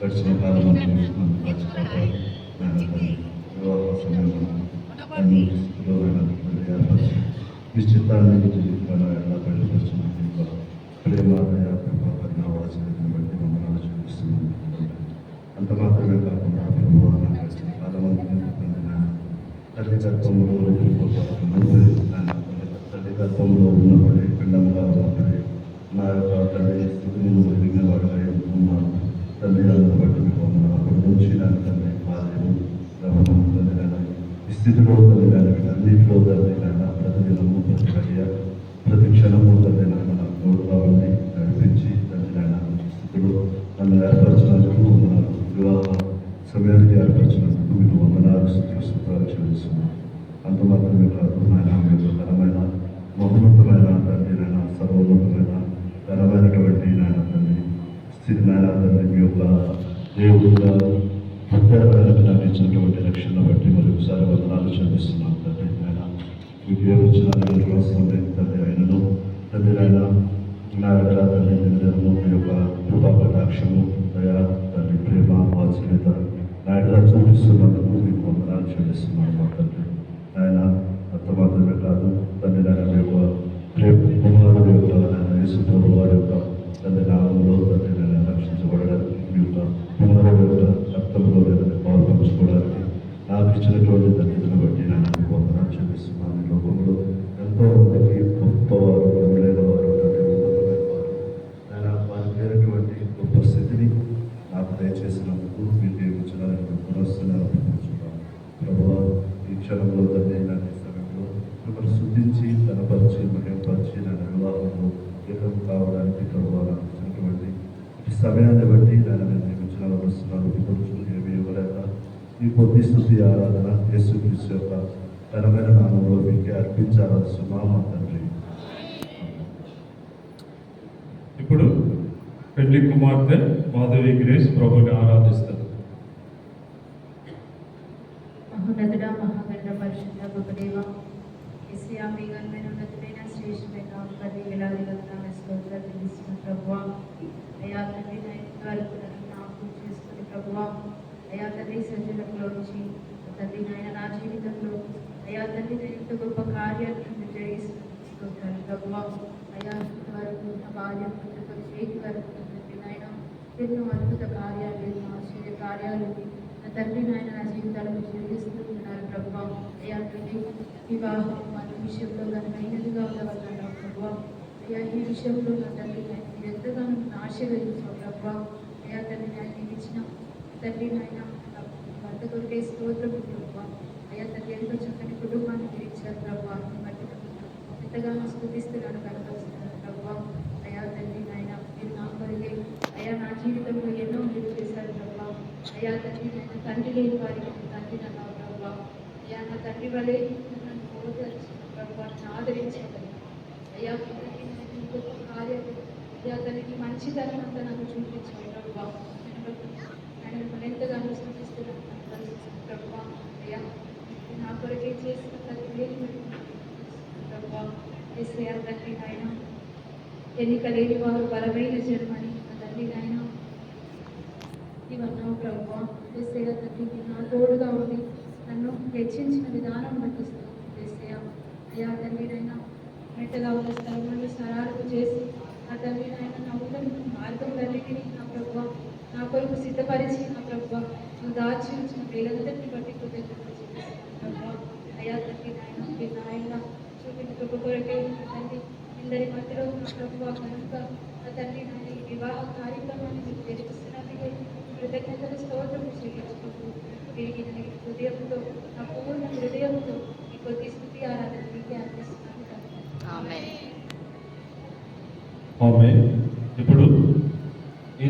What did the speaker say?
గడిచిన కాలం నన్ను కాచి కాపాడి నాయన తండ్రి వివాహ సమయంలో నన్ను స్థితిలో ఏర్పరిచి మీ చిత్తాన్ని జీవితంలో ఎలా బయలుపరిచిన మీకు ప్రేమ దయ కృప కరుణ వాత్సల్యతను బట్టి మమ్మల్ని చూపిస్తున్నాను అంత మాత్రమే కాకుండా ప్రభు గడిచిన కాలం తల్లి గర్భంలో తల్లి గర్భంలో ఉన్నప్పుడే పిండంగా ఉన్నప్పుడే నా యొక్క తల్లి స్థితిని ఎదిగిన వాడుగా ఉన్నాను తండ్రి అందుకు బట్టి మీకు అప్పటి నుంచి నాకు తండ్రి బాధ్యము గమనం తండ్రి ఈ స్థితిలో తండ్రి అన్నింటిలో తండ్రి ప్రతి దినము ప్రతి గడియ ప్రతి క్షణము తండ్రి నాకు తోడుగా ఉండి నడిపించి తండ్రి స్థితిలో నన్ను ఏర్పరచినందుకు వందనాలు వివాహ సమయానికి ఏర్పరచినందుకు మీకు వందనాలు స్థితిస్తున్నారు చెల్లిస్తున్నాను అంత మాత్రమే కాదు నాయన మీకు ఘనమైన మహోన్నతమైన తండ్రి నాయన సర్వోన్నతమైన ఘనమైనటువంటి నాయన తండ్రి స్థితి నాయన తండ్రి మీ యొక్క దేవుడుగా ప్రత్యేకమైన నాకు ఇచ్చినటువంటి రక్షణ బట్టి మరి ఒకసారి వందనాలు చెల్లిస్తున్నాను తండ్రి ఆయన మీకు ఏమిచ్చిన అవసరం లేదు తండ్రి ఆయనను తండ్రి ఆయన నా ఎడల తండ్రి నిరంతరము మీ యొక్క కృపా కటాక్షము దయా తండ్రి ప్రేమ వాత్సల్యత నా ఎడల చూపిస్తున్నందుకు మీకు వందనాలు చెల్లిస్తున్నాను మా తండ్రి ఆయన అంత మాత్రమే కాదు తండ్రి నాయన మీ యొక్క ప్రేమ కుమారుడు యొక్క నాయన యేసు వారి యొక్క తండ్రి నామంలో తండ్రి నేను రక్షించబడడానికి మీ యొక్క కుమారుడు యొక్క రక్తంలో లేదని పాలు పంచుకోవడానికి నాకు ఇచ్చినటువంటి తండ్రిని బట్టి నేను మీకు వందనాలు చెల్లిస్తున్నాను ఈ లోకంలో ఎంతో మందికి గొప్పవారు లేని వారు తండ్రి ఉన్నతమైన వారు నేను వారికి లేనటువంటి గొప్ప స్థితిని నాకు దయచేసినందుకు మీకు ఏమిచ్చిన పునఃస్తున్నాను ప్రభువా ఈ క్షణంలో తండ్రి నాకు ఈ సమయంలో మిమ్మల్ని శుద్ధించి కనపరిచి మహింపరిచి నన్ను వివాహంలో ఏకం కావడానికి ప్రభువా నాకు ఇచ్చినటువంటి ఈ సమయాన్ని బట్టి నేను నియమించిన వస్తున్నాను ఈరోజు ఏమి ఇవ్వలేక ఈ కొద్ది స్థుతి ఆరాధన యేసుక్రీస్తు యొక్క ఘనమైన నామంలో మీకు అర్పించాల్సి మా తండ్రి. ఇప్పుడు పెళ్లి కుమార్తె మాధవి గ్రేస్ ప్రభుని ఆరాధిస్తారు. మహోన్నతుడ మహాగణ పరిశుద్ధ గొప్పదేవ యేసయ్యా మీ ఘనమైన ఉన్నతమైన శ్రేష్టమైన పది వేలాది వందనాల స్తోత్రాలు చెల్లిస్తున్న ప్రభువా అయా తండ్రి వరకు జ్ఞాపకం చేసుకుని ప్రభువా అయా తండ్రి సజ్జనంలో నుంచి తండ్రి నాయన నా జీవితంలో అయా తండ్రి నేను ఇంత గొప్ప కార్యాన్ని జరిగిస్తున్నాను ప్రభువా అయా వరకు నా భార్య చేతి వరకు తండ్రి నాయన ఎన్నో అద్భుత కార్యాలు ఎన్నో ఆశ్చర్య కార్యాలు నా తండ్రి నాయన నా జీవితాలను జరిగిస్తూ ఉన్నారు ప్రభువా అయా తండ్రి వివాహం మన విషయంలో ఘనమైనదిగా ఉండవన్నాను ప్రభువా అయా ఈ విషయంలో నా తండ్రి నాయన మీరు ఎంతగానో ఆశీర్వదించావు ప్రభువా అయా తండ్రి నాయన ఇచ్చిన తండ్రి నాయన భర్త కొరికే స్తోత్రం ప్రభువా అయా తండ్రి ఎంతో చక్కని కుటుంబాన్ని మీరు ఇచ్చారు ప్రభువా బట్టి ఎంతగానో స్థుతిస్తున్నాను కనపరుస్తున్నాను ప్రభువా అయా తండ్రి నాయన మీరు నా కొరికే అయా నా జీవితంలో ఎన్నో మీరు చేశారు ప్రభువా అయా తండ్రి నాయన తండ్రి లేని వారికి తండ్రి నన్ను ప్రభువా అయా నా తండ్రి వలె నన్ను ఓదార్చిన ప్రభువా నన్ను ఆదరించగలి అయా తండ్రి గొప్ప కార్యాలు అయా తండ్రికి మంచితనం అంతా నాకు చూపించాను ప్రభువా ఆయన మిమ్మల్ని ఎంతగానో స్థుతిస్తున్నాను ప్రభువా అయ్యా నా కొరకే చేసిన తండ్రి ప్రభువా యేసయ్యా తండ్రి నాయన ఎన్నిక లేని వారు బలమైన జన్మని నా తండ్రి నాయన ఇవన్నావు ప్రభువా యేసయ్యా తండ్రికి నా తోడుగా ఉండి నన్ను హెచ్చించిన విధానం బట్టి యేసయ్యా అయ్యా తండ్రి నాయన మెట్టగా ఉన్న స్థలంలో సరాలకు చేసి నా తండ్రి నాయన నా ఉన్న మార్గంలన్నిటినీ నా ప్రభువా నా కొరకు సిద్ధపరిచి నా ప్రభువా నువ్వు దాచి ఉంచిన వేలందరినీ బట్టి కృతజ్ఞతలు ప్రభువా అయా తండ్రి నాయన మీ నాయన చూపిన కృప కొరకే తండ్రి ఇందరి మధ్యలో నా ప్రభువా కనుక నా తండ్రి నాయన ఈ వివాహ కార్యక్రమాన్ని మీకు జరిపిస్తున్నందుకే కృతజ్ఞతలు స్తోత్రం చెల్లించుకుంటూ తిరిగి నీ హృదయంతో నా పూర్ణ హృదయంతో ఈ కొద్ది స్థుతి ఆరాధన మీకే అర్పిస్తున్నాను. ఇప్పుడు ఈ